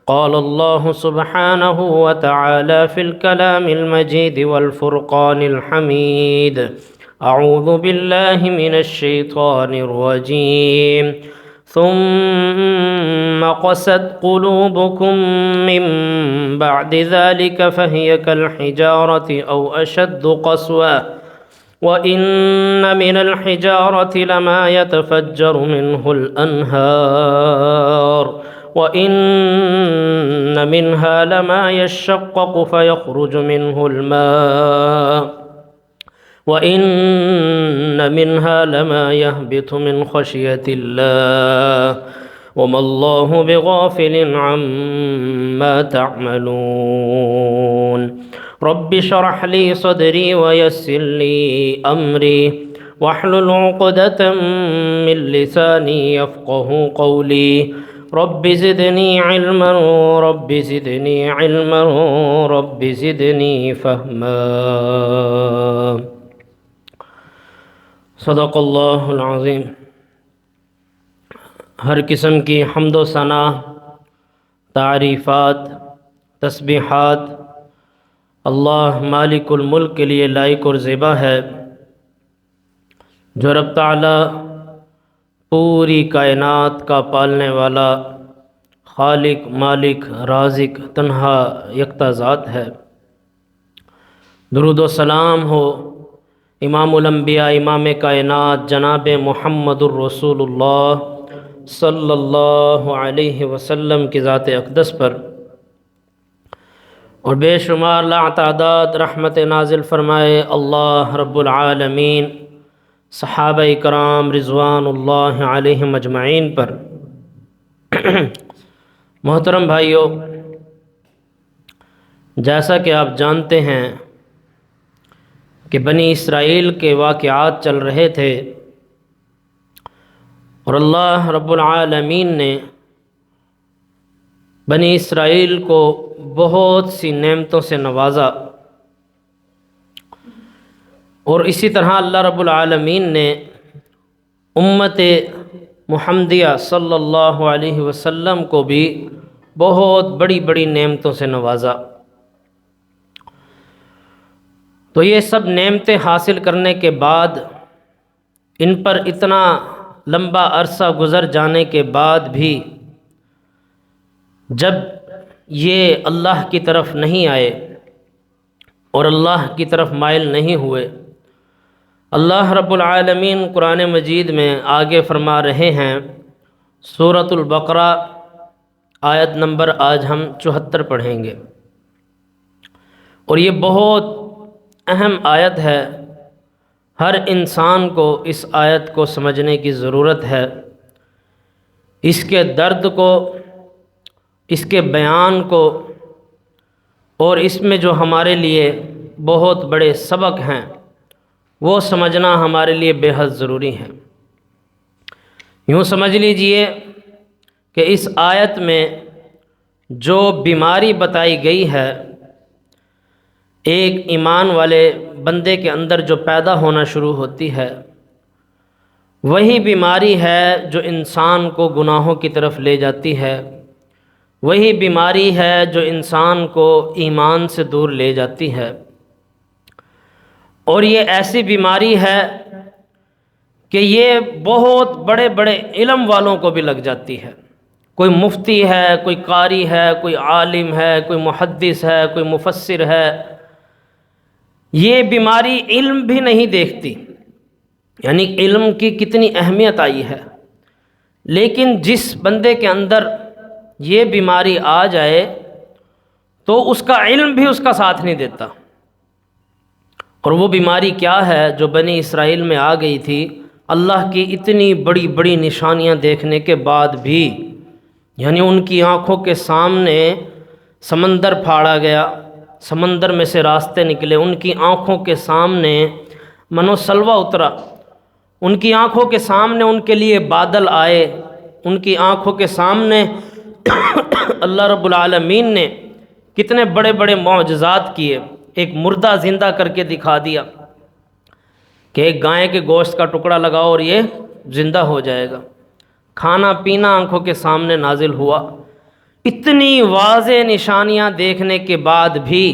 قال الله سبحانه وتعالى في الكلام المجيد والفرقان الحميد: أعوذ بالله من الشيطان الرجيم. ثم قست قلوبكم من بعد ذلك فهي كالحجارة أو أشد قسوة وإن من الحجارة لما يتفجر منه الأنهار وإن منها لما يشقق فيخرج منه الماء وإن منها لما يهبط من خشية الله وما الله بغافل عما تعملون. رب اشرح لي صدري ويسر لي أمري واحلل عقدة من لساني يفقه قولي. رب زدني علما رب زدني علما رب زدني فهما. صدق اللہ العظیم. ہر قسم کی حمد و ثنا، تعریفات، تسبیحات اللہ مالک الملک کے لیے لائق اور زیبا ہے، جو رب تعالی پوری کائنات کا پالنے والا، خالق، مالک، رازق، تنہا یکتا ذات ہے۔ درود و سلام ہو امام الانبیاء، امام کائنات جناب محمد الرسول اللہ صلی اللہ علیہ وسلم کی ذات اقدس پر، اور بے شمار لا تعداد رحمت نازل فرمائے اللہ رب العالمین صحابہ کرام رضوان اللہ علیہم اجمعین پر۔ محترم بھائیو، جیسا کہ آپ جانتے ہیں کہ بنی اسرائیل کے واقعات چل رہے تھے، اور اللہ رب العالمین نے بنی اسرائیل کو بہت سی نعمتوں سے نوازا، اور اسی طرح اللہ رب العالمین نے امت محمدیہ صلی اللہ علیہ وسلم کو بھی بہت بڑی بڑی نعمتوں سے نوازا۔ تو یہ سب نعمتیں حاصل کرنے کے بعد، ان پر اتنا لمبا عرصہ گزر جانے کے بعد بھی جب یہ اللہ کی طرف نہیں آئے اور اللہ کی طرف مائل نہیں ہوئے، اللہ رب العالمین قرآن مجید میں آگے فرما رہے ہیں، سورۃ البقرہ آیت نمبر آج ہم 74 پڑھیں گے، اور یہ بہت اہم آیت ہے۔ ہر انسان کو اس آیت کو سمجھنے کی ضرورت ہے، اس کے درد کو، اس کے بیان کو، اور اس میں جو ہمارے لیے بہت بڑے سبق ہیں وہ سمجھنا ہمارے لیے بے حد ضروری ہے۔ یوں سمجھ لیجئے کہ اس آیت میں جو بیماری بتائی گئی ہے، ایک ایمان والے بندے کے اندر جو پیدا ہونا شروع ہوتی ہے، وہی بیماری ہے جو انسان کو گناہوں کی طرف لے جاتی ہے، وہی بیماری ہے جو انسان کو ایمان سے دور لے جاتی ہے، اور یہ ایسی بیماری ہے کہ یہ بہت بڑے بڑے علم والوں کو بھی لگ جاتی ہے۔ کوئی مفتی ہے، کوئی قاری ہے، کوئی عالم ہے، کوئی محدث ہے، کوئی مفسر ہے، یہ بیماری علم بھی نہیں دیکھتی، یعنی علم کی کتنی اہمیت آئی ہے، لیکن جس بندے کے اندر یہ بیماری آ جائے تو اس کا علم بھی اس کا ساتھ نہیں دیتا۔ اور وہ بیماری کیا ہے جو بنی اسرائیل میں آ گئی تھی؟ اللہ کی اتنی بڑی بڑی نشانیاں دیکھنے کے بعد بھی، یعنی ان کی آنکھوں کے سامنے سمندر پھاڑا گیا، سمندر میں سے راستے نکلے، ان کی آنکھوں کے سامنے منو سلوہ اترا، ان کی آنکھوں کے سامنے ان کے لیے بادل آئے، ان کی آنکھوں کے سامنے اللہ رب العالمین نے کتنے بڑے بڑے معجزات کیے۔ ایک مردہ زندہ کر کے دکھا دیا کہ ایک گائے کے گوشت کا ٹکڑا لگاؤ اور یہ زندہ ہو جائے گا۔ کھانا پینا آنکھوں کے سامنے نازل ہوا۔ اتنی واضح نشانیاں دیکھنے کے بعد بھی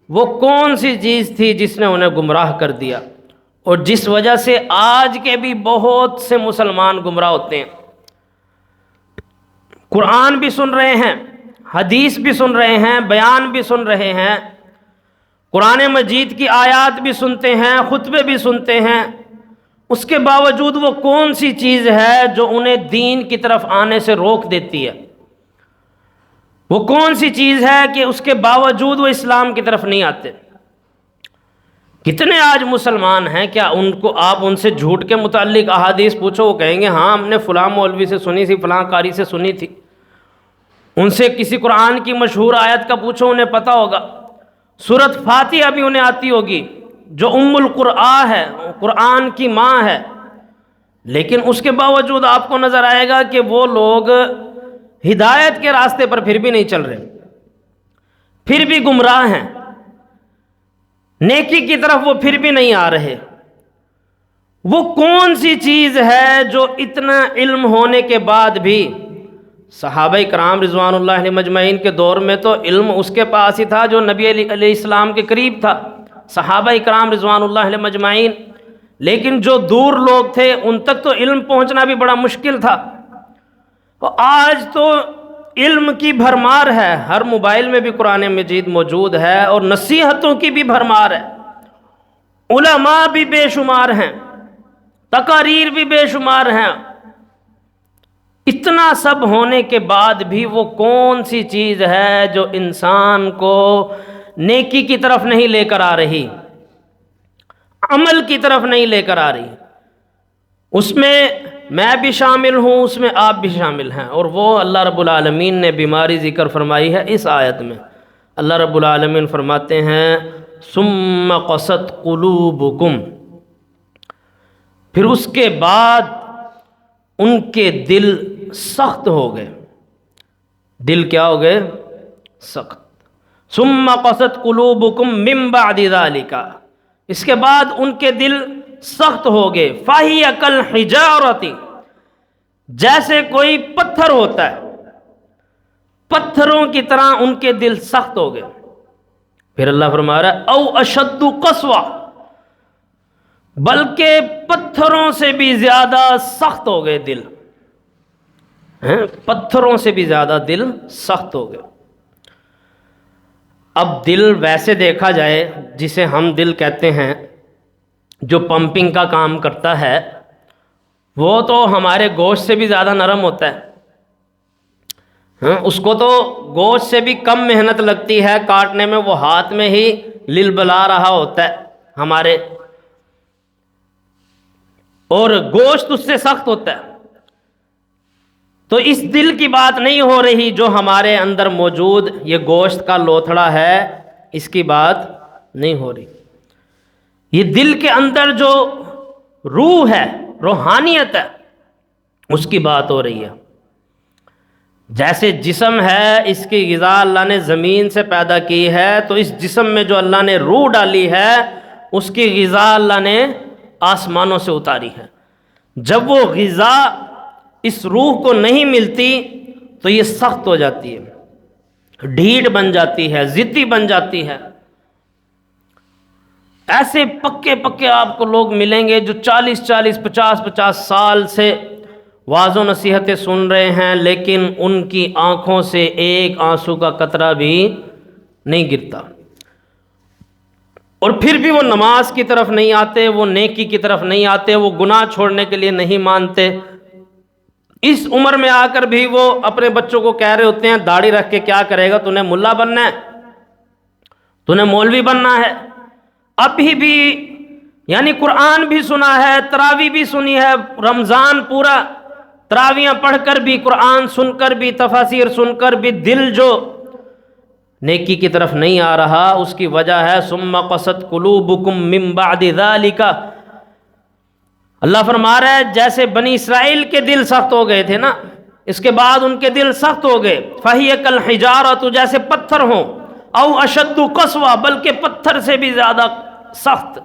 وہ کون سی چیز تھی جس نے انہیں گمراہ کر دیا، اور جس وجہ سے آج کے بھی بہت سے مسلمان گمراہ ہوتے ہیں؟ قرآن بھی سن رہے ہیں، حدیث بھی سن رہے ہیں، بیان بھی سن رہے ہیں، قرآن مجید کی آیات بھی سنتے ہیں، خطبے بھی سنتے ہیں، اس کے باوجود وہ کون سی چیز ہے جو انہیں دین کی طرف آنے سے روک دیتی ہے؟ وہ کون سی چیز ہے کہ اس کے باوجود وہ اسلام کی طرف نہیں آتے؟ کتنے آج مسلمان ہیں، کیا ان کو آپ ان سے جھوٹ کے متعلق احادیث پوچھو، وہ کہیں گے ہاں ہم نے فلاں مولوی سے سنی تھی، فلاں قاری سے سنی تھی۔ ان سے کسی قرآن کی مشہور آیت کا پوچھو، انہیں پتہ ہوگا، سورۃ فاتحہ بھی انہیں آتی ہوگی جو ام القرآن ہے، قرآن کی ماں ہے، لیکن اس کے باوجود آپ کو نظر آئے گا کہ وہ لوگ ہدایت کے راستے پر پھر بھی نہیں چل رہے، پھر بھی گمراہ ہیں، نیکی کی طرف وہ پھر بھی نہیں آ رہے۔ وہ کون سی چیز ہے جو اتنا علم ہونے کے بعد بھی، صحابہ کرام رضوان اللہ علیہ مجمعین کے دور میں تو علم اس کے پاس ہی تھا جو نبی علیہ السلام کے قریب تھا، صحابہ کرام رضوان اللہ علیہ مجمعین، لیکن جو دور لوگ تھے ان تک تو علم پہنچنا بھی بڑا مشکل تھا۔ آج تو علم کی بھرمار ہے، ہر موبائل میں بھی قرآن مجید موجود ہے، اور نصیحتوں کی بھی بھرمار ہے، علماء بھی بے شمار ہیں، تقاریر بھی بے شمار ہیں۔ اتنا سب ہونے کے بعد بھی وہ کون سی چیز ہے جو انسان کو نیکی کی طرف نہیں لے کر آ رہی، عمل کی طرف نہیں لے کر آ رہی؟ اس میں میں بھی شامل ہوں، اس میں آپ بھی شامل ہیں، اور وہ اللہ رب العالمین نے بیماری ذکر فرمائی ہے اس آیت میں۔ اللہ رب العالمین فرماتے ہیں ثم قست قلوبکم، پھر اس کے بعد ان کے دل سخت ہو گئے۔ دل کیا ہو گئے؟ سخت۔ ثم قست قلوبکم من بعد ذلک، اس کے بعد ان کے دل سخت ہو گئے۔ فَهِيَ كَالْحِجَارَةِ، جیسے کوئی پتھر ہوتا ہے، پتھروں کی طرح ان کے دل سخت ہو گئے۔ پھر اللہ فرما رہا ہے او اشد قسوہ، بلکہ پتھروں سے بھی زیادہ سخت ہو گئے دل، پتھروں سے بھی زیادہ دل سخت ہو گئے۔ اب دل ویسے دیکھا جائے، جسے ہم دل کہتے ہیں، جو پمپنگ کا کام کرتا ہے، وہ تو ہمارے گوشت سے بھی زیادہ نرم ہوتا ہے، اس کو تو گوشت سے بھی کم محنت لگتی ہے کاٹنے میں، وہ ہاتھ میں ہی للبلا رہا ہوتا ہے ہمارے، اور گوشت اس سے سخت ہوتا ہے۔ تو اس دل کی بات نہیں ہو رہی جو ہمارے اندر موجود یہ گوشت کا لوتھڑا ہے، اس کی بات نہیں ہو رہی۔ یہ دل کے اندر جو روح ہے، روحانیت ہے، اس کی بات ہو رہی ہے۔ جیسے جسم ہے، اس کی غذا اللہ نے زمین سے پیدا کی ہے، تو اس جسم میں جو اللہ نے روح ڈالی ہے، اس کی غذا اللہ نے آسمانوں سے اتاری ہے۔ جب وہ غذا اس روح کو نہیں ملتی تو یہ سخت ہو جاتی ہے، ڈھیٹ بن جاتی ہے، ضدی بن جاتی ہے۔ ایسے پکے پکے آپ کو لوگ ملیں گے جو 50 سال سے واعظ و نصیحتیں سن رہے ہیں، لیکن ان کی آنکھوں سے ایک آنسو کا قطرہ بھی نہیں گرتا، اور پھر بھی وہ نماز کی طرف نہیں آتے، وہ نیکی کی طرف نہیں آتے، وہ گناہ چھوڑنے کے لیے نہیں مانتے۔ اس عمر میں آ کر بھی وہ اپنے بچوں کو کہہ رہے ہوتے ہیں داڑھی رکھ کے کیا کرے گا، تو نے ملا بننا ہے، تو نے مولوی بننا ہے۔ ابھی بھی یعنی قرآن بھی سنا ہے، تراویح بھی سنی ہے، رمضان پورا تراویحاں پڑھ کر بھی، قرآن سن کر بھی، تفاسیر سن کر بھی، دل جو نیکی کی طرف نہیں آ رہا، اس کی وجہ ہے ثم قست قلوبکم من بعد ذلک۔ اللہ فرما رہا ہے جیسے بنی اسرائیل کے دل سخت ہو گئے تھے نا، اس کے بعد ان کے دل سخت ہو گئے۔ فَهِيَ كَالْحِجَارَةُ، جیسے پتھر ہوں، او اشد قسوہ، بلکہ پتھر سے بھی زیادہ سخت۔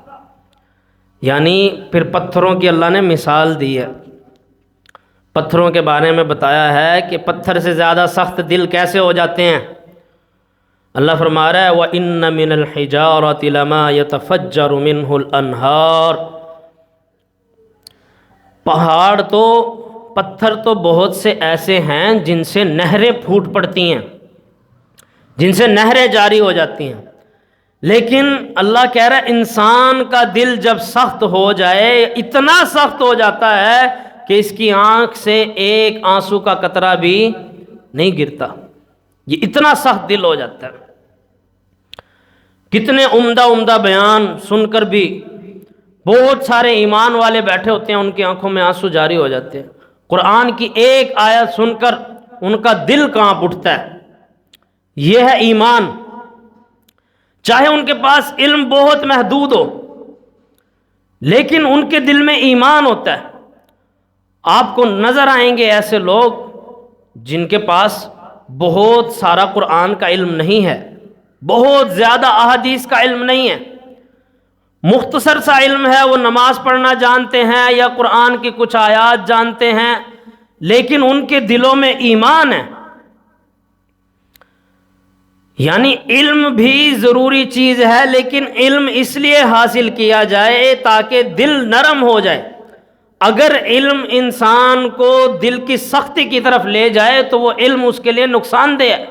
یعنی پھر پتھروں کی اللہ نے مثال دی ہے۔ پتھروں کے بارے میں بتایا ہے کہ پتھر سے زیادہ سخت دل کیسے ہو جاتے ہیں۔ اللہ فرما رہا ہے وَإِنَّ مِنَ الْحِجَارَةِ لَمَا يَتَفَجَّرُ مِنْهُ الْأَنْهَارُ، پتھر تو بہت سے ایسے ہیں جن سے نہریں پھوٹ پڑتی ہیں، جن سے نہریں جاری ہو جاتی ہیں، لیکن اللہ کہہ رہا ہے انسان کا دل جب سخت ہو جائے، اتنا سخت ہو جاتا ہے کہ اس کی آنکھ سے ایک آنسو کا قطرہ بھی نہیں گرتا، یہ اتنا سخت دل ہو جاتا ہے۔ کتنے عمدہ بیان سن کر بھی بہت سارے ایمان والے بیٹھے ہوتے ہیں، ان کی آنکھوں میں آنسو جاری ہو جاتے ہیں، قرآن کی ایک آیت سن کر ان کا دل کانپ اٹھتا ہے۔ یہ ہے ایمان، چاہے ان کے پاس علم بہت محدود ہو لیکن ان کے دل میں ایمان ہوتا ہے۔ آپ کو نظر آئیں گے ایسے لوگ جن کے پاس بہت سارا قرآن کا علم نہیں ہے، بہت زیادہ احادیث کا علم نہیں ہے، مختصر سا علم ہے، وہ نماز پڑھنا جانتے ہیں یا قرآن کی کچھ آیات جانتے ہیں، لیکن ان کے دلوں میں ایمان ہے۔ یعنی علم بھی ضروری چیز ہے، لیکن علم اس لیے حاصل کیا جائے تاکہ دل نرم ہو جائے۔ اگر علم انسان کو دل کی سختی کی طرف لے جائے تو وہ علم اس کے لیے نقصان دہ ہے۔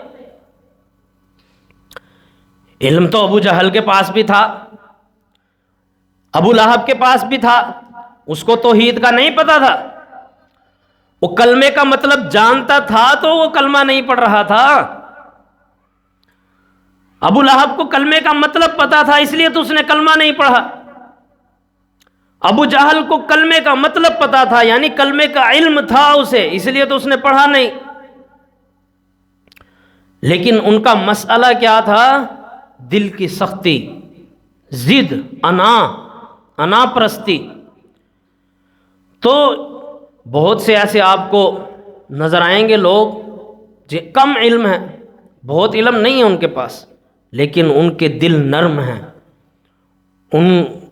علم تو ابو جہل کے پاس بھی تھا، ابو لہب کے پاس بھی تھا، اس کو توحید کا نہیں پتا تھا، وہ کلمے کا مطلب جانتا تھا تو وہ کلمہ نہیں پڑھ رہا تھا۔ ابو لہب کو کلمے کا مطلب پتا تھا، اس لیے تو اس نے کلمہ نہیں پڑھا۔ ابو جہل کو کلمے کا مطلب پتا تھا، یعنی کلمے کا علم تھا اسے، اس لیے تو اس نے پڑھا نہیں۔ لیکن ان کا مسئلہ کیا تھا؟ دل کی سختی، ضد، انا پرستی۔ تو بہت سے ایسے آپ کو نظر آئیں گے لوگ جو کم علم ہیں، بہت علم نہیں ہے ان کے پاس، لیکن ان کے دل نرم ہیں،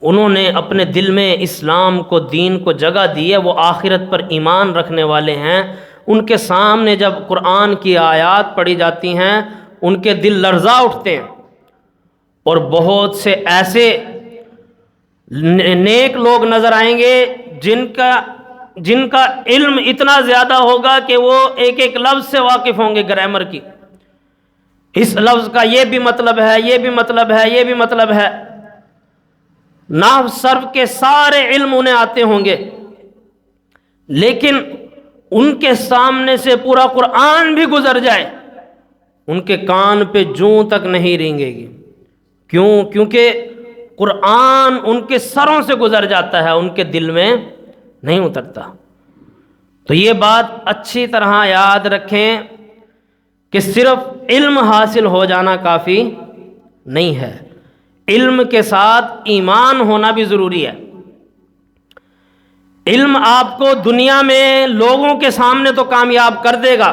انہوں نے اپنے دل میں اسلام کو، دین کو جگہ دی ہے، وہ آخرت پر ایمان رکھنے والے ہیں۔ ان کے سامنے جب قرآن کی آیات پڑھی جاتی ہیں ان کے دل لرزا اٹھتے ہیں۔ اور بہت سے ایسے نیک لوگ نظر آئیں گے جن کا علم اتنا زیادہ ہوگا کہ وہ ایک ایک لفظ سے واقف ہوں گے، گرامر کی، اس لفظ کا یہ بھی مطلب ہے، یہ بھی مطلب ہے، یہ بھی مطلب ہے، نحو صرف کے سارے علم انہیں آتے ہوں گے، لیکن ان کے سامنے سے پورا قرآن بھی گزر جائے ان کے کان پہ جوں تک نہیں رینگے گی۔ کیوں؟ کیونکہ قرآن ان کے سروں سے گزر جاتا ہے، ان کے دل میں نہیں اترتا۔ تو یہ بات اچھی طرح یاد رکھیں کہ صرف علم حاصل ہو جانا کافی نہیں ہے، علم کے ساتھ ایمان ہونا بھی ضروری ہے۔ علم آپ کو دنیا میں لوگوں کے سامنے تو کامیاب کر دے گا،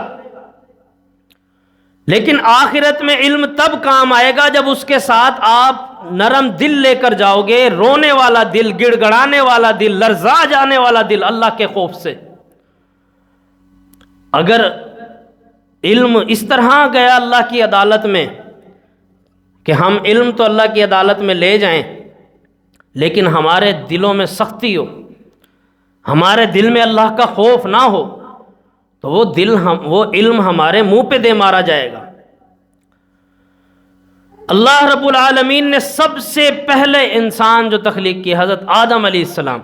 لیکن آخرت میں علم تب کام آئے گا جب اس کے ساتھ آپ نرم دل لے کر جاؤ گے، رونے والا دل، گڑ گڑانے والا دل، لرزا جانے والا دل اللہ کے خوف سے۔ اگر علم اس طرح گیا اللہ کی عدالت میں کہ ہم علم تو اللہ کی عدالت میں لے جائیں لیکن ہمارے دلوں میں سختی ہو، ہمارے دل میں اللہ کا خوف نہ ہو، تو وہ علم ہمارے منہ پہ دے مارا جائے گا۔ اللہ رب العالمین نے سب سے پہلے انسان جو تخلیق کی حضرت آدم علیہ السلام،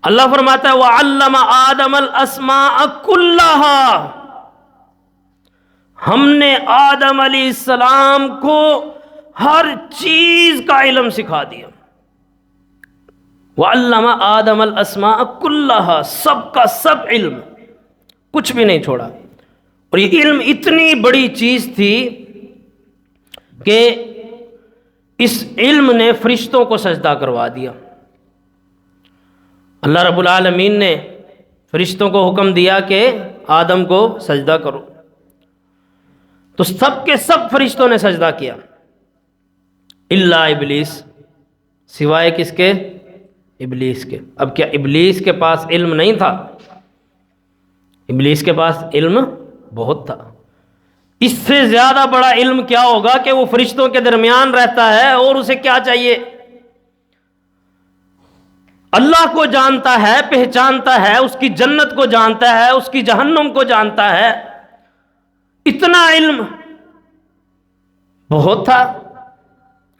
اللہ فرماتا ہے وَعَلَّمَ آدَمَ الْأَسْمَاءَ كُلَّهَا، ہم نے آدم علیہ السلام کو ہر چیز کا علم سکھا دیا۔ وَعَلَّمَ آدَمَ الْأَسْمَاءَ كُلَّهَا، سب کا سب علم، کچھ بھی نہیں چھوڑا۔ اور یہ علم اتنی بڑی چیز تھی کہ اس علم نے فرشتوں کو سجدہ کروا دیا۔ اللہ رب العالمین نے فرشتوں کو حکم دیا کہ آدم کو سجدہ کرو، تو سب کے سب فرشتوں نے سجدہ کیا الا ابلیس، سوائے کس کے؟ ابلیس کے۔ اب کیا ابلیس کے پاس علم نہیں تھا؟ ابلیس کے پاس علم بہت تھا، اس سے زیادہ بڑا علم کیا ہوگا کہ وہ فرشتوں کے درمیان رہتا ہے اور اسے کیا چاہیے، اللہ کو جانتا ہے، پہچانتا ہے، اس کی جنت کو جانتا ہے، اس کی جہنم کو جانتا ہے، اتنا علم بہت تھا،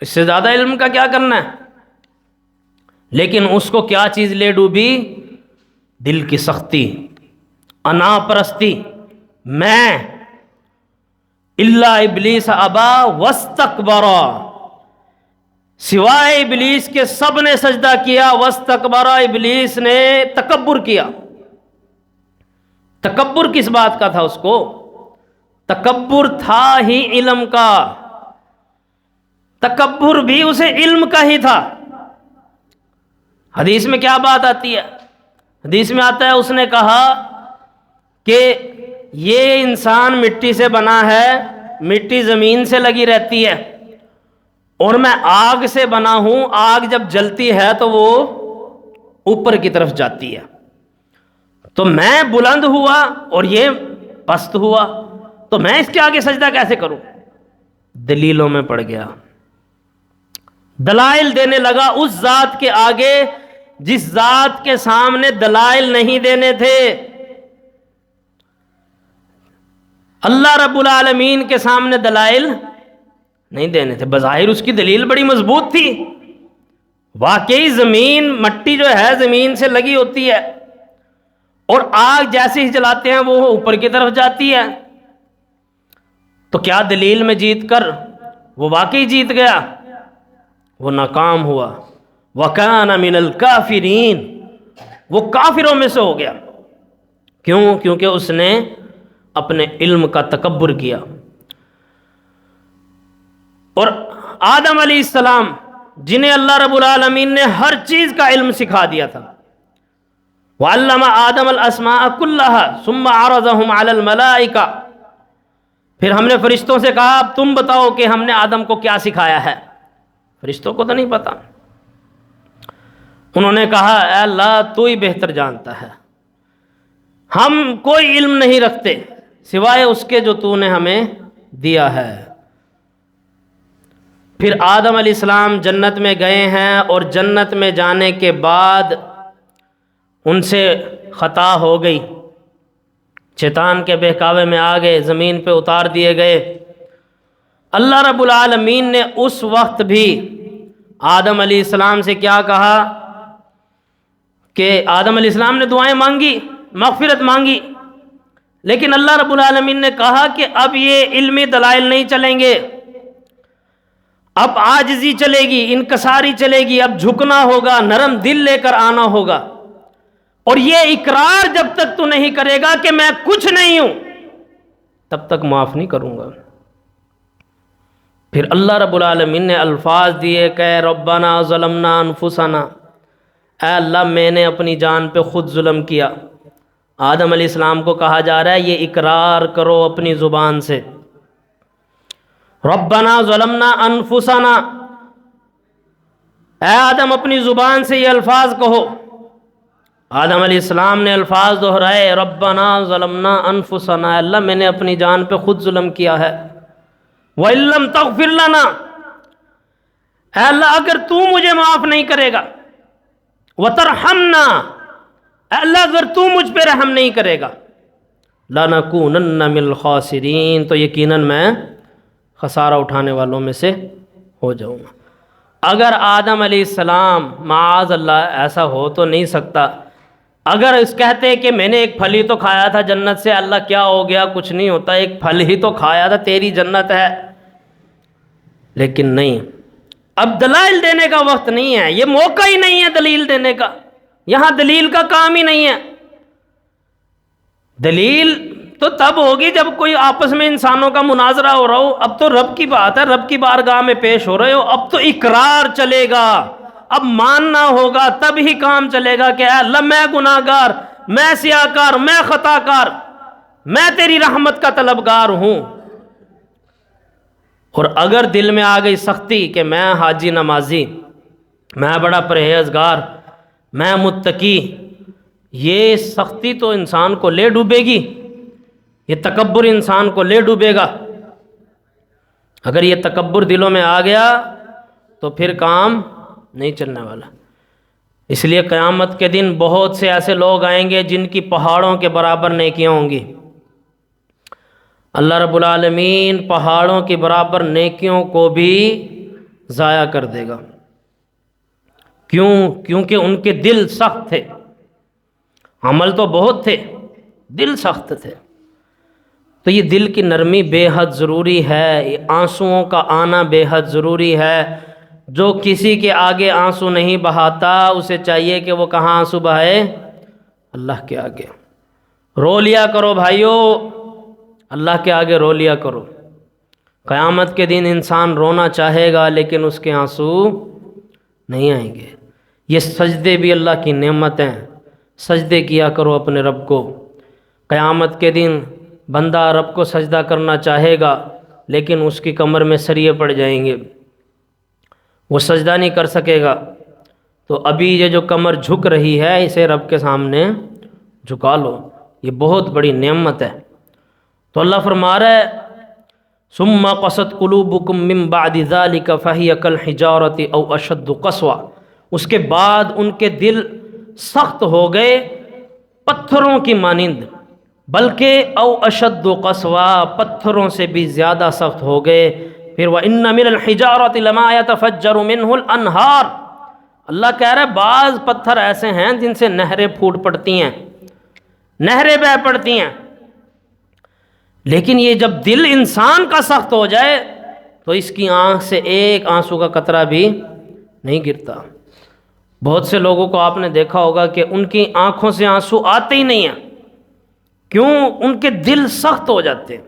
اس سے زیادہ علم کا کیا کرنا ہے؟ لیکن اس کو کیا چیز لے ڈوبی؟ دل کی سختی، انا پرستی، میں، الا ابلیس ابا واستکبر، سوائے ابلیس کے سب نے سجدہ کیا، واستکبر، ابلیس نے تکبر کیا۔ تکبر کس بات کا تھا اس کو؟ تکبر تھا ہی علم کا، تکبر بھی اسے علم کا ہی تھا۔ حدیث میں کیا بات آتی ہے؟ حدیث میں آتا ہے اس نے کہا کہ یہ انسان مٹی سے بنا ہے، مٹی زمین سے لگی رہتی ہے، اور میں آگ سے بنا ہوں، آگ جب جلتی ہے تو وہ اوپر کی طرف جاتی ہے، تو میں بلند ہوا اور یہ پست ہوا، تو میں اس کے آگے سجدہ کیسے کروں؟ دلیلوں میں پڑ گیا، دلائل دینے لگا اس ذات کے آگے جس ذات کے سامنے دلائل نہیں دینے تھے۔ اللہ رب العالمین کے سامنے دلائل نہیں دینے تھے، بظاہر اس کی دلیل بڑی مضبوط تھی، واقعی زمین، مٹی جو ہے زمین سے لگی ہوتی ہے، اور آگ جیسے ہی جلاتے ہیں وہ اوپر کی طرف جاتی ہے، تو کیا دلیل میں جیت کر وہ واقعی جیت گیا؟ وہ ناکام ہوا، وَكَانَ مِنَ الْكَافِرِينَ، وہ کافروں میں سے ہو گیا۔ کیوں؟ کیونکہ اس نے اپنے علم کا تکبر کیا۔ اور آدم علیہ السلام جنہیں اللہ رب العالمین نے ہر چیز کا علم سکھا دیا تھا، وَعَلَّمَ آدَمَ الْأَسْمَاءَ كُلَّهَا ثُمَّ عَرَضَهُمْ عَلَى الْمَلَائِكَةِ، پھر ہم نے فرشتوں سے کہا اب تم بتاؤ کہ ہم نے آدم کو کیا سکھایا ہے۔ فرشتوں کو تو نہیں پتا، انہوں نے کہا اے اللہ تو ہی بہتر جانتا ہے، ہم کوئی علم نہیں رکھتے سوائے اس کے جو تو نے ہمیں دیا ہے۔ پھر آدم علیہ السلام جنت میں گئے ہیں، اور جنت میں جانے کے بعد ان سے خطا ہو گئی، شیطان کے بہکاوے میں آ گئے، زمین پہ اتار دیے گئے۔ اللہ رب العالمین نے اس وقت بھی آدم علیہ السلام سے کیا کہا کہ آدم علیہ السلام نے دعائیں مانگی، مغفرت مانگی، لیکن اللہ رب العالمین نے کہا کہ اب یہ علمی دلائل نہیں چلیں گے، اب عاجزی چلے گی، انکساری چلے گی، اب جھکنا ہوگا، نرم دل لے کر آنا ہوگا، اور یہ اقرار جب تک تو نہیں کرے گا کہ میں کچھ نہیں ہوں تب تک معاف نہیں کروں گا۔ پھر اللہ رب العالمین نے الفاظ دیے کہ ربنا ظلمنا انفسنا، اے اللہ میں نے اپنی جان پہ خود ظلم کیا۔ آدم علیہ السلام کو کہا جا رہا ہے یہ اقرار کرو اپنی زبان سے، ربنا ظلمنا انفسنا، اے آدم اپنی زبان سے یہ الفاظ کہو۔ آدم علیہ السلام نے الفاظ دہرائے، ربنا ظلمنا انفسنا، اے اللہ میں نے اپنی جان پہ خود ظلم کیا ہے، وَإِن لَّمْ تَغْفِرْ لَنَا، اے اللہ اگر تو مجھے معاف نہیں کرے گا، وَتَرْحَمْنَا، اے اللہ اگر تو مجھ پہ رحم نہیں کرے گا، لَنَكُونَنَّ مِنَ الْخَاسِرِينَ، تو یقیناً میں خسارہ اٹھانے والوں میں سے ہو جاؤں گا۔ اگر آدم علیہ السلام، معاذ اللہ ایسا ہو تو نہیں سکتا، اگر اس کہتے کہ میں نے ایک پھل ہی تو کھایا تھا جنت سے، اللہ کیا ہو گیا، کچھ نہیں ہوتا، ایک پھل ہی تو کھایا تھا، تیری جنت ہے، لیکن نہیں، اب دلائل دینے کا وقت نہیں ہے، یہ موقع ہی نہیں ہے دلیل دینے کا، یہاں دلیل کا کام ہی نہیں ہے۔ دلیل تو تب ہوگی جب کوئی آپس میں انسانوں کا مناظرہ ہو رہا ہو، اب تو رب کی بات ہے، رب کی بارگاہ میں پیش ہو رہے ہو، اب تو اقرار چلے گا، اب ماننا ہوگا، تب ہی کام چلے گا کہ اے اللہ میں گناہ گار، میں سیاہکار، میں خطا کار، میں تیری رحمت کا طلبگار ہوں۔ اور اگر دل میں آ گئی سختی کہ میں حاجی نمازی، میں بڑا پرہیزگار، میں متقی، یہ سختی تو انسان کو لے ڈوبے گی، یہ تکبر انسان کو لے ڈوبے گا۔ اگر یہ تکبر دلوں میں آ گیا تو پھر کام نہیں چلنے والا۔ اس لیے قیامت کے دن بہت سے ایسے لوگ آئیں گے جن کی پہاڑوں کے برابر نیکیاں ہوں گی۔ اللہ رب العالمین پہاڑوں کے برابر نیکیوں کو بھی ضائع کر دے گا۔ کیوں؟ کیونکہ ان کے دل سخت تھے، عمل تو بہت تھے، دل سخت تھے۔ تو یہ دل کی نرمی بے حد ضروری ہے، یہ آنسوؤں کا آنا بے حد ضروری ہے۔ جو کسی کے آگے آنسو نہیں بہاتا اسے چاہیے کہ وہ کہاں آنسو بہائے؟ اللہ کے آگے۔ رو لیا کرو بھائیو، اللہ کے آگے رو لیا کرو۔ قیامت کے دن انسان رونا چاہے گا لیکن اس کے آنسو نہیں آئیں گے۔ یہ سجدے بھی اللہ کی نعمت ہیں، سجدے کیا کرو اپنے رب کو۔ قیامت کے دن بندہ رب کو سجدہ کرنا چاہے گا لیکن اس کی کمر میں سریے پڑ جائیں گے، وہ سجدہ نہیں کر سکے گا۔ تو ابھی یہ جو کمر جھک رہی ہے اسے رب کے سامنے جھکا لو، یہ بہت بڑی نعمت ہے۔ تو اللہ فرما رہا ہے ثم قست قلوبکم من بعد ذلک فہی کالحجارۃ او اشد قسوہ، اس کے بعد ان کے دل سخت ہو گئے پتھروں کی مانند، بلکہ او اشد قسوہ، پتھروں سے بھی زیادہ سخت ہو گئے۔ پھر وَإِنَّ مِنَ الْحِجَارَةِ لَمَا يَتَفَجَّرُ مِنْهُ الْأَنْهَارُ، اللہ کہہ رہے بعض پتھر ایسے ہیں جن سے نہریں پھوٹ پڑتی ہیں، نہریں بہہ پڑتی ہیں۔ لیکن یہ جب دل انسان کا سخت ہو جائے تو اس کی آنکھ سے ایک آنسو کا قطرہ بھی نہیں گرتا۔ بہت سے لوگوں کو آپ نے دیکھا ہوگا کہ ان کی آنکھوں سے آنسو آتے ہی نہیں ہیں۔ کیوں؟ ان کے دل سخت ہو جاتے ہیں،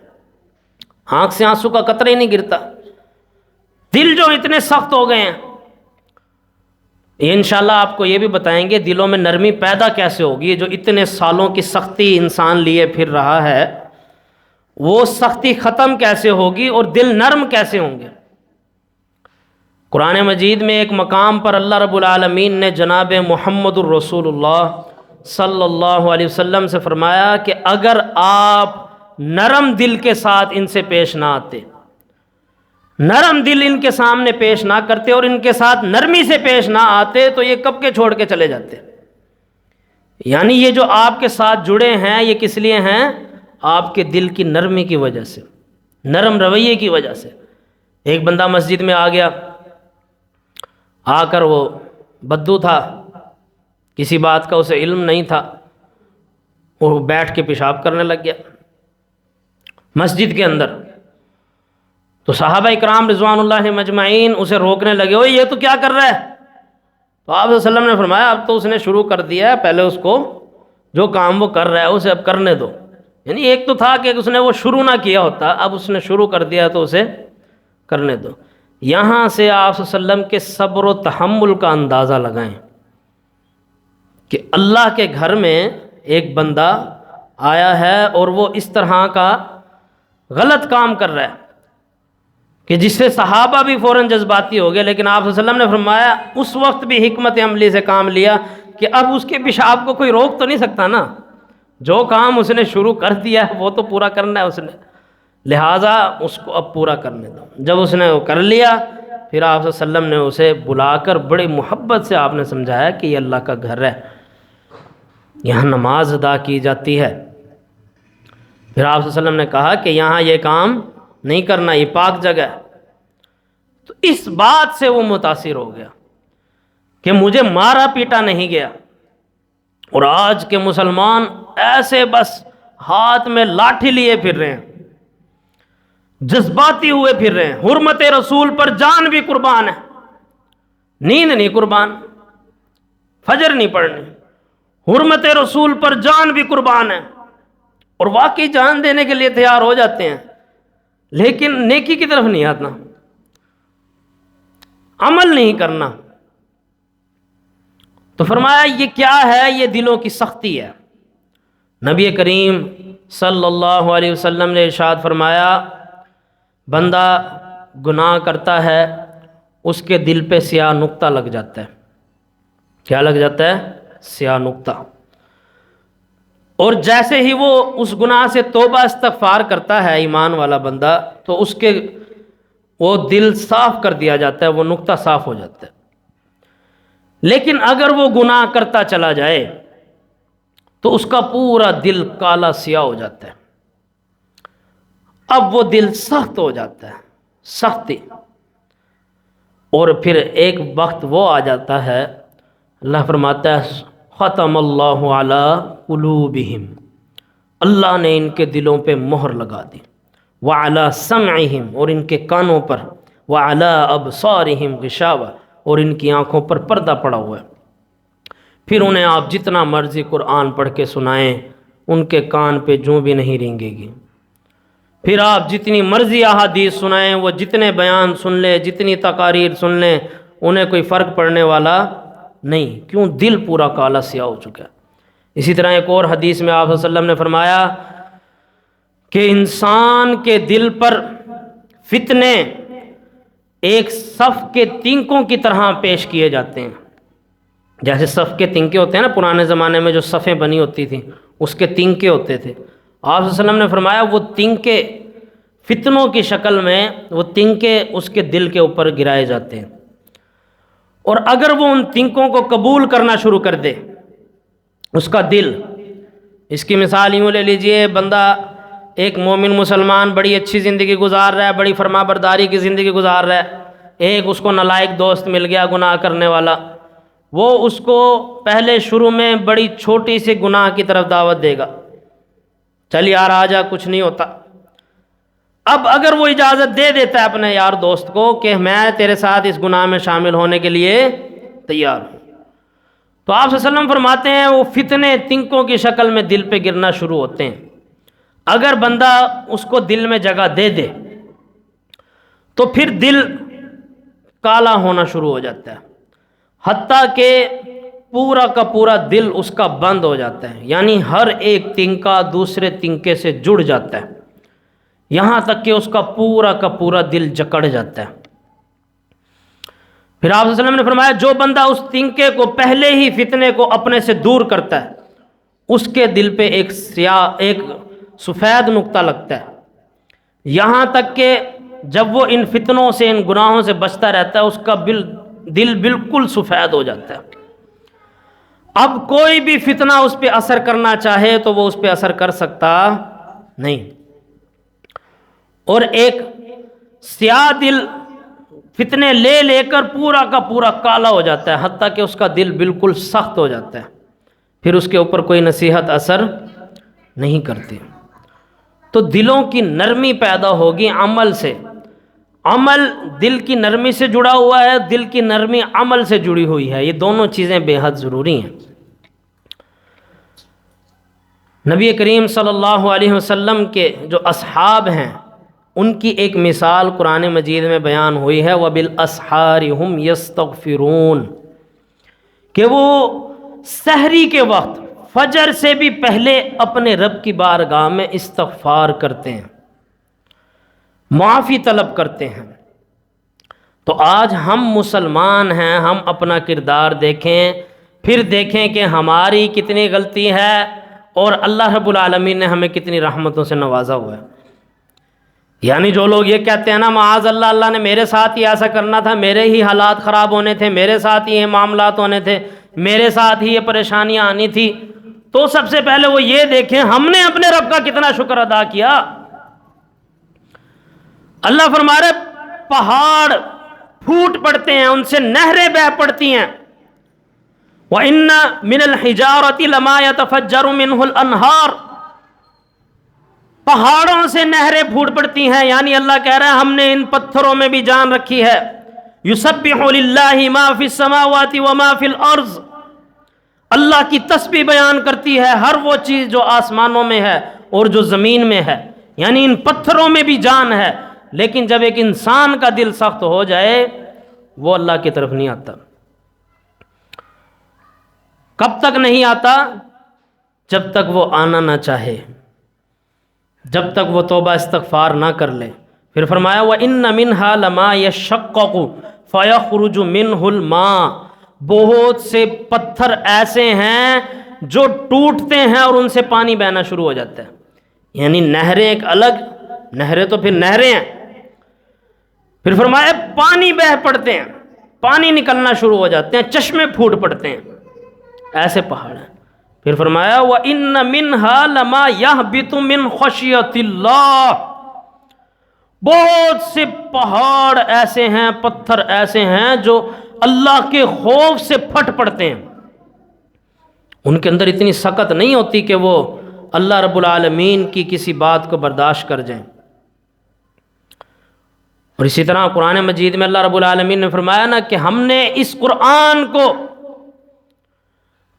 آنکھ سے آنسو کا قطرہ ہی نہیں گرتا۔ دل جو اتنے سخت ہو گئے ہیں، یہ انشاءاللہ آپ کو یہ بھی بتائیں گے دلوں میں نرمی پیدا کیسے ہوگی۔ جو اتنے سالوں کی سختی انسان لیے پھر رہا ہے وہ سختی ختم کیسے ہوگی اور دل نرم کیسے ہوں گے۔ قرآن مجید میں ایک مقام پر اللہ رب العالمین نے جناب محمد الرسول اللہ صلی اللہ علیہ وسلم سے فرمایا کہ اگر آپ نرم دل کے ساتھ ان سے پیش نہ آتے، نرم دل ان کے سامنے پیش نہ کرتے اور ان کے ساتھ نرمی سے پیش نہ آتے تو یہ کب کے چھوڑ کے چلے جاتے۔ یعنی یہ جو آپ کے ساتھ جڑے ہیں یہ کس لیے ہیں؟ آپ کے دل کی نرمی کی وجہ سے، نرم رویے کی وجہ سے۔ ایک بندہ مسجد میں آ گیا، آ کر وہ بدو تھا، کسی بات کا اسے علم نہیں تھا، وہ بیٹھ کے پیشاب کرنے لگ گیا مسجد کے اندر۔ تو صحابہ اکرام رضوان اللہ مجمعین اسے روکنے لگے، اوہ یہ تو کیا کر رہا ہے؟ تو آپ صلی اللہ علیہ وسلم نے فرمایا اب تو اس نے شروع کر دیا ہے، پہلے اس کو جو کام وہ کر رہا ہے اسے اب کرنے دو۔ یعنی ایک تو تھا کہ اس نے وہ شروع نہ کیا ہوتا، اب اس نے شروع کر دیا تو اسے کرنے دو۔ یہاں سے آپ صلی اللہ علیہ وسلم کے صبر و تحمل کا اندازہ لگائیں کہ اللہ کے گھر میں ایک بندہ آیا ہے اور وہ اس طرح کا غلط کام کر رہا ہے کہ جس سے صحابہ بھی فوراً جذباتی ہو گئے، لیکن آپ صلی اللہ علیہ وسلم نے فرمایا اس وقت بھی حکمت عملی سے کام لیا کہ اب اس کے پیشاب کو کوئی روک تو نہیں سکتا نا، جو کام اس نے شروع کر دیا ہے وہ تو پورا کرنا ہے اس نے، لہٰذا اس کو اب پورا کرنے دو۔ جب اس نے وہ کر لیا پھر آپ صلی اللہ علیہ وسلم نے اسے بلا کر بڑی محبت سے آپ نے سمجھایا کہ یہ اللہ کا گھر ہے، یہاں نماز ادا کی جاتی ہے۔ پھر آپ صلی اللہ علیہ وسلم نے کہا کہ یہاں یہ کام نہیں کرنا، یہ پاک جگہ ہے۔ تو اس بات سے وہ متاثر ہو گیا کہ مجھے مارا پیٹا نہیں گیا، اور آج کے مسلمان ایسے بس ہاتھ میں لاٹھی لیے پھر رہے ہیں، جذباتی ہوئے پھر رہے ہیں، حرمت رسول پر جان بھی قربان ہے، نیند نہیں قربان، فجر نہیں پڑھنی، حرمت رسول پر جان بھی قربان ہے، اور واقعی جان دینے کے لیے تیار ہو جاتے ہیں، لیکن نیکی کی طرف نہیں آنا، عمل نہیں کرنا۔ تو فرمایا یہ کیا ہے؟ یہ دلوں کی سختی ہے۔ نبی کریم صلی اللہ علیہ وسلم نے ارشاد فرمایا بندہ گناہ کرتا ہے اس کے دل پہ سیاہ نقطہ لگ جاتا ہے۔ کیا لگ جاتا ہے؟ سیاہ نقطہ۔ اور جیسے ہی وہ اس گناہ سے توبہ استغفار کرتا ہے ایمان والا بندہ، تو اس کے وہ دل صاف کر دیا جاتا ہے، وہ نقطہ صاف ہو جاتا ہے۔ لیکن اگر وہ گناہ کرتا چلا جائے تو اس کا پورا دل کالا سیاہ ہو جاتا ہے، اب وہ دل سخت ہو جاتا ہے، سختی۔ اور پھر ایک وقت وہ آ جاتا ہے، اللہ فرماتا ہے ختم اللہ علی قلوبہم، اللہ نے ان کے دلوں پہ مہر لگا دی، وعلی سمعہم، اور ان کے کانوں پر، وعلی ابصارہم غشاوہ، اور ان کی آنکھوں پر پردہ پڑا ہوا ہے۔ پھر انہیں آپ جتنا مرضی قرآن پڑھ کے سنائیں، ان کے کان پہ جوں بھی نہیں رینگے گی۔ پھر آپ جتنی مرضی احادیث سنائیں، وہ جتنے بیان سن لیں، جتنی تقاریر سن لیں، انہیں کوئی فرق پڑنے والا نہیں، کیوں؟ دل پورا کالا سیاہ ہو چکا ہے۔ اسی طرح ایک اور حدیث میں آپ صلی اللہ علیہ وسلم نے فرمایا کہ انسان کے دل پر فتنے ایک صف کے تنکوں کی طرح پیش کیے جاتے ہیں۔ جیسے صف کے تنکے ہوتے ہیں نا، پرانے زمانے میں جو صفیں بنی ہوتی تھیں اس کے تنکے ہوتے تھے، آپ صلی اللہ علیہ وسلم نے فرمایا وہ تنکے فتنوں کی شکل میں، وہ تنکے اس کے دل کے اوپر گرائے جاتے ہیں، اور اگر وہ ان تنکوں کو قبول کرنا شروع کر دے اس کا دل، اس کی مثال یوں لے لیجئے، بندہ ایک مومن مسلمان بڑی اچھی زندگی گزار رہا ہے، بڑی فرما برداری کی زندگی گزار رہا ہے، ایک اس کو نالائق دوست مل گیا گناہ کرنے والا، وہ اس کو پہلے شروع میں بڑی چھوٹی سی گناہ کی طرف دعوت دے گا، چل یار آ جا کچھ نہیں ہوتا۔ اب اگر وہ اجازت دے دیتا ہے اپنے یار دوست کو کہ میں تیرے ساتھ اس گناہ میں شامل ہونے کے لیے تیار ہوں، تو آپ صلی اللہ علیہ وسلم فرماتے ہیں وہ فتنے تنکوں کی شکل میں دل پہ گرنا شروع ہوتے ہیں۔ اگر بندہ اس کو دل میں جگہ دے دے تو پھر دل کالا ہونا شروع ہو جاتا ہے، حتیٰ کہ پورا کا پورا دل اس کا بند ہو جاتا ہے، یعنی ہر ایک تنکا دوسرے تنکے سے جڑ جاتا ہے، یہاں تک کہ اس کا پورا دل جکڑ جاتا ہے۔ پھر آپ صلی اللہ علیہ وسلم نے فرمایا جو بندہ اس تنکے کو پہلے ہی فتنے کو اپنے سے دور کرتا ہے، اس کے دل پہ ایک سفید نقطہ لگتا ہے، یہاں تک کہ جب وہ ان فتنوں سے، ان گناہوں سے بچتا رہتا ہے، اس کا دل بالکل سفید ہو جاتا ہے۔ اب کوئی بھی فتنہ اس پہ اثر کرنا چاہے تو وہ اس پہ اثر کر سکتا نہیں، اور ایک سیاہ دل فتنے لے لے کر پورا کا پورا کالا ہو جاتا ہے، حتیٰ کہ اس کا دل بالکل سخت ہو جاتا ہے، پھر اس کے اوپر کوئی نصیحت اثر نہیں کرتی۔ تو دلوں کی نرمی پیدا ہوگی عمل سے، عمل دل کی نرمی سے جڑا ہوا ہے، دل کی نرمی عمل سے جڑی ہوئی ہے، یہ دونوں چیزیں بے حد ضروری ہیں۔ نبی کریم صلی اللہ علیہ وسلم کے جو اصحاب ہیں ان کی ایک مثال قرآن مجید میں بیان ہوئی ہے، وَبِالْأَسْحَارِ هُمْ يَسْتَغْفِرُونَ، کہ وہ سحری کے وقت فجر سے بھی پہلے اپنے رب کی بارگاہ میں استغفار کرتے ہیں، معافی طلب کرتے ہیں۔ تو آج ہم مسلمان ہیں، ہم اپنا کردار دیکھیں، پھر دیکھیں کہ ہماری کتنی غلطی ہے اور اللہ رب العالمین نے ہمیں کتنی رحمتوں سے نوازا ہوا ہے۔ یعنی جو لوگ یہ کہتے ہیں نا معاذ اللہ، اللہ نے میرے ساتھ ہی ایسا کرنا تھا، میرے ہی حالات خراب ہونے تھے، میرے ساتھ ہی یہ معاملات ہونے تھے، میرے ساتھ ہی یہ پریشانیاں آنی تھی، تو سب سے پہلے وہ یہ دیکھیں ہم نے اپنے رب کا کتنا شکر ادا کیا۔ اللہ فرما رہے پہاڑ پھوٹ پڑتے ہیں، ان سے نہریں بہہ پڑتی ہیں، وَإِنَّ مِنَ الْحِجَارَةِ لَمَا يَتَفَجَّرُ مِنْهُ الْأَنْهَارُ، پہاڑوں سے نہریں پھوٹ پڑتی ہیں، یعنی اللہ کہہ رہا ہے ہم نے ان پتھروں میں بھی جان رکھی ہے۔ يُسَبِّحُ لِلَّهِ مَا فِي السَّمَاوَاتِ وَمَا فِي الْأَرْضِ، اللہ کی تسبیح بیان کرتی ہے ہر وہ چیز جو آسمانوں میں ہے اور جو زمین میں ہے، یعنی ان پتھروں میں بھی جان ہے، لیکن جب ایک انسان کا دل سخت ہو جائے وہ اللہ کی طرف نہیں آتا۔ کب تک نہیں آتا؟ جب تک وہ آنا نہ چاہے، جب تک وہ توبہ استغفار نہ کر لے۔ پھر فرمایا وَإِنَّ مِنْهَا لَمَا يَشَّقَّقُ فَيَخْرُجُ مِنْهُ الْمَاءُ، بہت سے پتھر ایسے ہیں جو ٹوٹتے ہیں اور ان سے پانی بہنا شروع ہو جاتا ہے. یعنی نہریں ایک الگ، نہریں تو پھر نہریں ہیں. پھر فرمایا پانی بہہ پڑتے ہیں، پانی نکلنا شروع ہو جاتے ہیں، چشمے پھوٹ پڑتے ہیں. ایسے پہاڑ ہیں. پھر فرمایا وَإِنَّ مِنْهَا لَمَا يَهْبِطُ مِنْ خَشْيَةِ اللَّهِ، بہت سے پہاڑ ایسے ہیں، پتھر ایسے ہیں جو اللہ کے خوف سے پھٹ پڑتے ہیں. ان کے اندر اتنی سخت نہیں ہوتی کہ وہ اللہ رب العالمین کی کسی بات کو برداشت کر جائیں. اور اسی طرح قرآن مجید میں اللہ رب العالمین نے فرمایا نا کہ ہم نے اس قرآن کو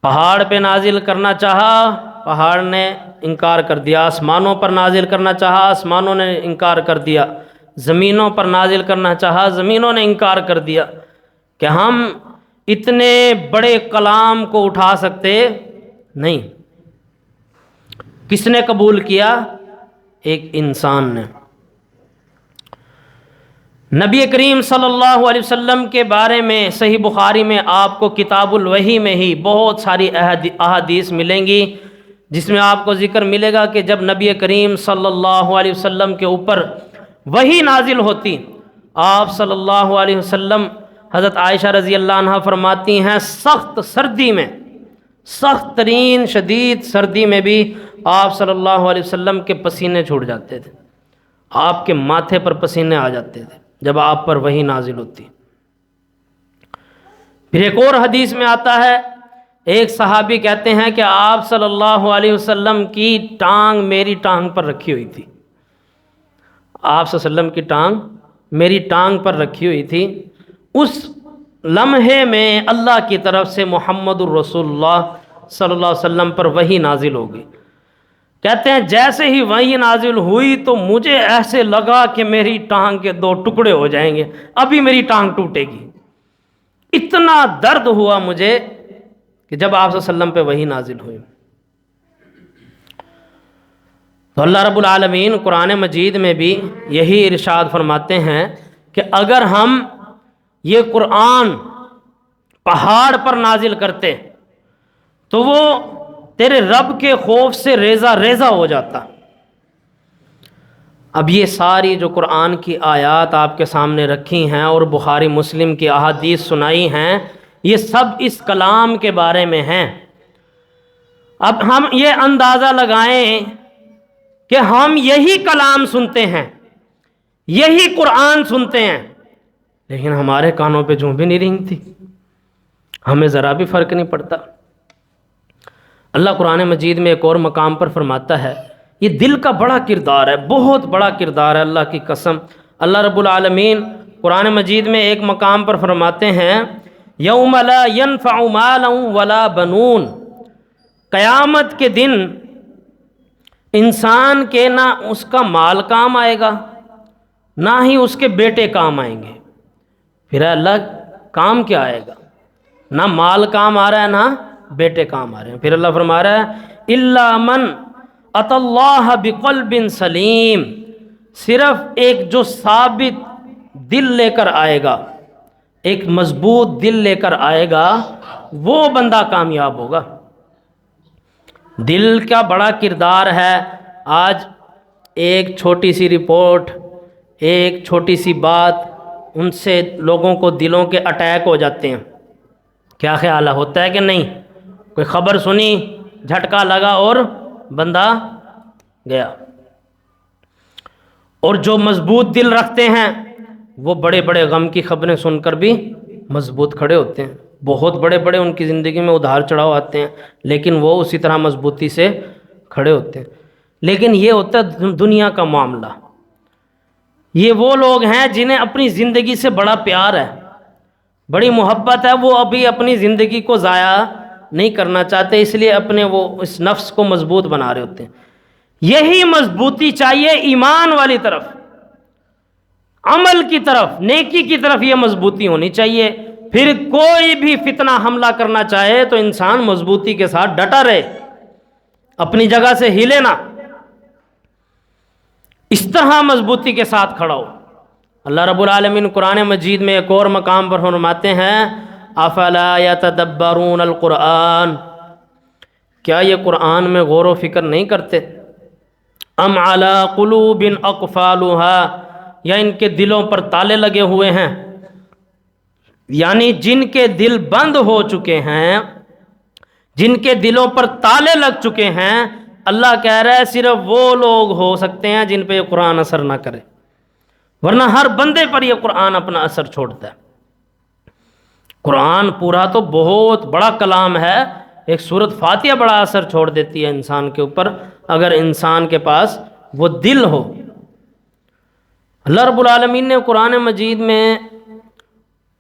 پہاڑ پہ نازل کرنا چاہا، پہاڑ نے انکار کر دیا. آسمانوں پر نازل کرنا چاہا، آسمانوں نے انکار کر دیا. زمینوں پر نازل کرنا چاہا، زمینوں نے انکار کر دیا. کہ ہم اتنے بڑے کلام کو اٹھا سکتے نہیں. کس نے قبول کیا؟ ایک انسان نے. نبی کریم صلی اللہ علیہ وسلم کے بارے میں صحیح بخاری میں آپ کو کتاب الوحی میں ہی بہت ساری احادیث ملیں گی، جس میں آپ کو ذکر ملے گا کہ جب نبی کریم صلی اللہ علیہ وسلم کے اوپر وحی نازل ہوتی، آپ صلی اللہ علیہ وسلم، حضرت عائشہ رضی اللہ عنہ فرماتی ہیں سخت سردی میں، سخت ترین شدید سردی میں بھی آپ صلی اللہ علیہ وسلم کے پسینے چھوٹ جاتے تھے، آپ کے ماتھے پر پسینے آ جاتے تھے جب آپ پر وحی نازل ہوتی. پھر ایک اور حدیث میں آتا ہے، ایک صحابی کہتے ہیں کہ آپ صلی اللہ علیہ وسلم کی ٹانگ میری ٹانگ پر رکھی ہوئی تھی. آپ صلی اللہ علیہ وسلم کی ٹانگ میری ٹانگ پر رکھی ہوئی تھی. اس لمحے میں اللہ کی طرف سے محمد الرسول اللہ صلی اللہ علیہ وسلم پر وحی نازل ہوگی. کہتے ہیں جیسے ہی وحی نازل ہوئی تو مجھے ایسے لگا کہ میری ٹانگ کے 2 ٹکڑے ہو جائیں گے، ابھی میری ٹانگ ٹوٹے گی. اتنا درد ہوا مجھے کہ جب آپ صلی اللہ علیہ وسلم پہ وحی نازل ہوئی. تو اللہ رب العالمین قرآن مجید میں بھی یہی ارشاد فرماتے ہیں کہ اگر ہم یہ قرآن پہاڑ پر نازل کرتے تو وہ تیرے رب کے خوف سے ریزہ ریزہ ہو جاتا. اب یہ ساری جو قرآن کی آیات آپ کے سامنے رکھی ہیں اور بخاری مسلم کی احادیث سنائی ہیں، یہ سب اس کلام کے بارے میں ہیں. اب ہم یہ اندازہ لگائیں کہ ہم یہی کلام سنتے ہیں، یہی قرآن سنتے ہیں، لیکن ہمارے کانوں پہ جوں بھی نہیں رینگتی، ہمیں ذرا بھی فرق نہیں پڑتا. اللہ قرآن مجید میں ایک اور مقام پر فرماتا ہے، یہ دل کا بڑا کردار ہے، بہت بڑا کردار ہے، اللہ کی قسم. اللہ رب العالمین قرآن مجید میں ایک مقام پر فرماتے ہیں یوم لا ينفع مال ولا بنون، قیامت کے دن انسان کے نہ اس کا مال کام آئے گا نہ ہی اس کے بیٹے کام آئیں گے. پھر اللہ کام کیا آئے گا؟ نہ مال کام آ رہا ہے نہ بیٹے کام آ رہے ہیں. پھر اللہ فرما رہا ہے الا من اتی اللہ بقلب سلیم، صرف ایک جو ثابت دل لے کر آئے گا، ایک مضبوط دل لے کر آئے گا، وہ بندہ کامیاب ہوگا. دل کا بڑا کردار ہے. آج ایک چھوٹی سی رپورٹ، ایک چھوٹی سی بات، ان سے لوگوں کو دلوں کے اٹیک ہو جاتے ہیں. کیا خیال ہوتا ہے کہ نہیں؟ کوئی خبر سنی، جھٹکا لگا اور بندہ گیا. اور جو مضبوط دل رکھتے ہیں وہ بڑے بڑے غم کی خبریں سن کر بھی مضبوط کھڑے ہوتے ہیں. بہت بڑے بڑے ان کی زندگی میں ادھار چڑھاؤ آتے ہیں، لیکن وہ اسی طرح مضبوطی سے کھڑے ہوتے ہیں. لیکن یہ ہوتا ہے دنیا کا معاملہ. یہ وہ لوگ ہیں جنہیں اپنی زندگی سے بڑا پیار ہے، بڑی محبت ہے، وہ ابھی اپنی زندگی کو ضائع نہیں کرنا چاہتے، اس لیے اپنے وہ اس نفس کو مضبوط بنا رہے ہوتے ہیں. یہی مضبوطی چاہیے ایمان والی طرف، عمل کی طرف، نیکی کی طرف یہ مضبوطی ہونی چاہیے. پھر کوئی بھی فتنہ حملہ کرنا چاہے تو انسان مضبوطی کے ساتھ ڈٹا رہے، اپنی جگہ سے ہلے نہ، اس طرح مضبوطی کے ساتھ کھڑا ہو. اللہ رب العالمین قرآن مجید میں ایک اور مقام پر فرماتے ہیں افلا یتدبرون القرآن، کیا یہ قرآن میں غور و فکر نہیں کرتے؟ ام علی قلوب اقفالها، یا ان کے دلوں پر تالے لگے ہوئے ہیں، یعنی جن کے دل بند ہو چکے ہیں، جن کے دلوں پر تالے لگ چکے ہیں، اللہ کہہ رہا ہے صرف وہ لوگ ہو سکتے ہیں جن پہ یہ قرآن اثر نہ کرے، ورنہ ہر بندے پر یہ قرآن اپنا اثر چھوڑتا ہے۔ قرآن پورا تو بہت بڑا کلام ہے، ایک سورت فاتحہ بڑا اثر چھوڑ دیتی ہے انسان کے اوپر، اگر انسان کے پاس وہ دل ہو۔ اللہ رب العالمین نے قرآن مجید میں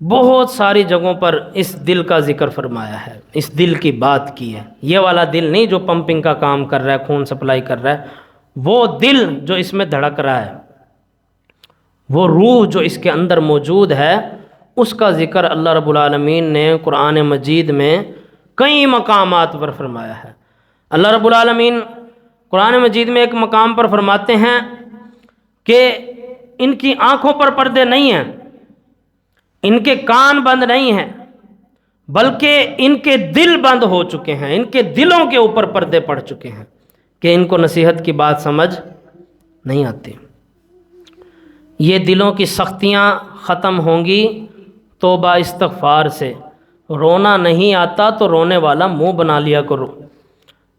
بہت ساری جگہوں پر اس دل کا ذکر فرمایا ہے، اس دل کی بات کی ہے۔ یہ والا دل نہیں جو پمپنگ کا کام کر رہا ہے، خون سپلائی کر رہا ہے، وہ دل جو اس میں دھڑک رہا ہے، وہ روح جو اس کے اندر موجود ہے، اس کا ذکر اللہ رب العالمین نے قرآن مجید میں کئی مقامات پر فرمایا ہے۔ اللہ رب العالمین قرآن مجید میں ایک مقام پر فرماتے ہیں کہ ان کی آنکھوں پر پردے نہیں ہیں، ان کے کان بند نہیں ہیں، بلکہ ان کے دل بند ہو چکے ہیں، ان کے دلوں کے اوپر پردے پڑ چکے ہیں کہ ان کو نصیحت کی بات سمجھ نہیں آتی۔ یہ دلوں کی سختیاں ختم ہوں گی توبہ استغفار سے۔ رونا نہیں آتا تو رونے والا منہ بنا لیا کرو،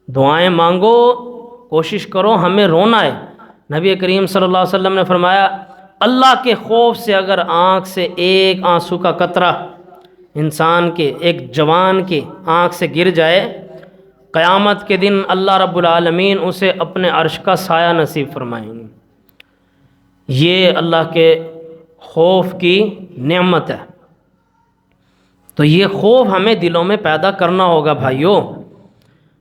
دعائیں مانگو، کوشش کرو ہمیں رونا ہے۔ نبی کریم صلی اللہ علیہ وسلم نے فرمایا اللہ کے خوف سے اگر آنکھ سے ایک آنسو کا قطرہ انسان کے، ایک جوان کی آنکھ سے گر جائے، قیامت کے دن اللہ رب العالمین اسے اپنے عرش کا سایہ نصیب فرمائیں گے۔ یہ اللہ کے خوف کی نعمت ہے۔ تو یہ خوف ہمیں دلوں میں پیدا کرنا ہوگا بھائیوں۔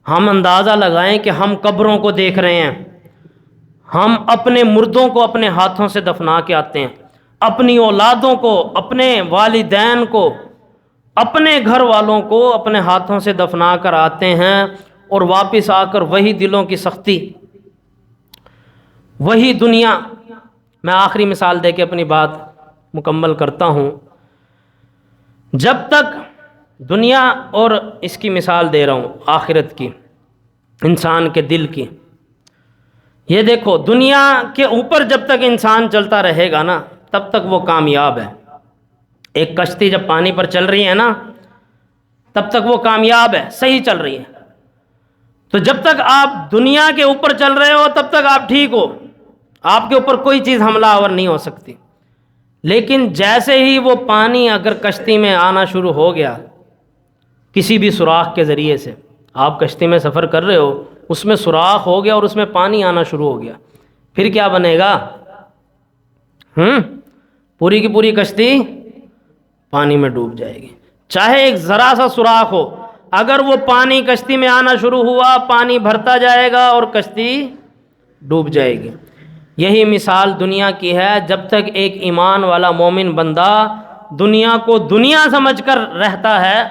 ہم اندازہ لگائیں کہ ہم قبروں کو دیکھ رہے ہیں، ہم اپنے مردوں کو اپنے ہاتھوں سے دفنا کے آتے ہیں، اپنی اولادوں کو، اپنے والدین کو، اپنے گھر والوں کو اپنے ہاتھوں سے دفنا کر آتے ہیں، اور واپس آ کر وہی دلوں کی سختی، وہی دنیا۔ میں آخری مثال دے کے اپنی بات مکمل کرتا ہوں۔ جب تک دنیا، اور اس کی مثال دے رہا ہوں آخرت کی، انسان کے دل کی، یہ دیکھو دنیا کے اوپر جب تک انسان چلتا رہے گا نا تب تک وہ کامیاب ہے۔ ایک کشتی جب پانی پر چل رہی ہے نا تب تک وہ کامیاب ہے، صحیح چل رہی ہے۔ تو جب تک آپ دنیا کے اوپر چل رہے ہو تب تک آپ ٹھیک ہو، آپ کے اوپر کوئی چیز حملہ آور نہیں ہو سکتی۔ لیکن جیسے ہی وہ پانی اگر کشتی میں آنا شروع ہو گیا، کسی بھی سوراخ کے ذریعے سے، آپ کشتی میں سفر کر رہے ہو، اس میں سوراخ ہو گیا اور اس میں پانی آنا شروع ہو گیا، پھر کیا بنے گا؟ پوری کی پوری کشتی پانی میں ڈوب جائے گی۔ چاہے ایک ذرا سا سوراخ ہو، اگر وہ پانی کشتی میں آنا شروع ہوا، پانی بھرتا جائے گا اور کشتی ڈوب جائے گی۔ یہی مثال دنیا کی ہے۔ جب تک ایک ایمان والا مومن بندہ دنیا کو دنیا سمجھ کر رہتا ہے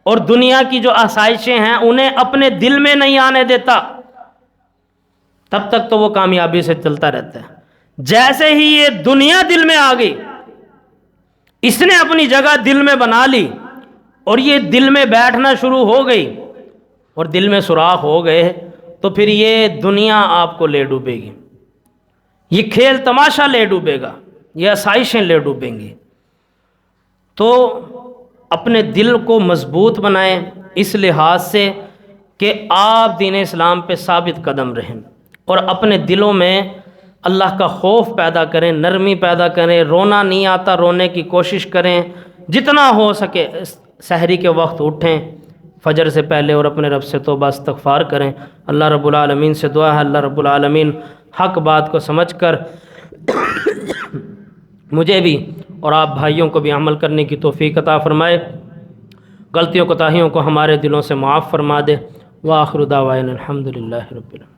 اور دنیا کی جو آسائشیں ہیں انہیں اپنے دل میں نہیں آنے دیتا، تب تک تو وہ کامیابی سے چلتا رہتا ہے۔ جیسے ہی یہ دنیا دل میں آ گئی، اس نے اپنی جگہ دل میں بنا لی اور یہ دل میں بیٹھنا شروع ہو گئی اور دل میں سوراخ ہو گئے، تو پھر یہ دنیا آپ کو لے ڈوبے گی، یہ کھیل تماشا لے ڈوبے گا، یہ آسائشیں لے ڈوبیں گی۔ تو اپنے دل کو مضبوط بنائیں اس لحاظ سے کہ آپ دین اسلام پہ ثابت قدم رہیں، اور اپنے دلوں میں اللہ کا خوف پیدا کریں، نرمی پیدا کریں۔ رونا نہیں آتا، رونے کی کوشش کریں، جتنا ہو سکے سحری کے وقت اٹھیں فجر سے پہلے اور اپنے رب سے توبہ استغفار کریں۔ اللہ رب العالمین سے دعا ہے اللہ رب العالمین حق بات کو سمجھ کر مجھے بھی اور آپ بھائیوں کو بھی عمل کرنے کی توفیق عطا فرمائے، غلطیوں کوتاہیوں کو ہمارے دلوں سے معاف فرما دے۔ وآخر دعوانا الحمدللہ رب العالمین۔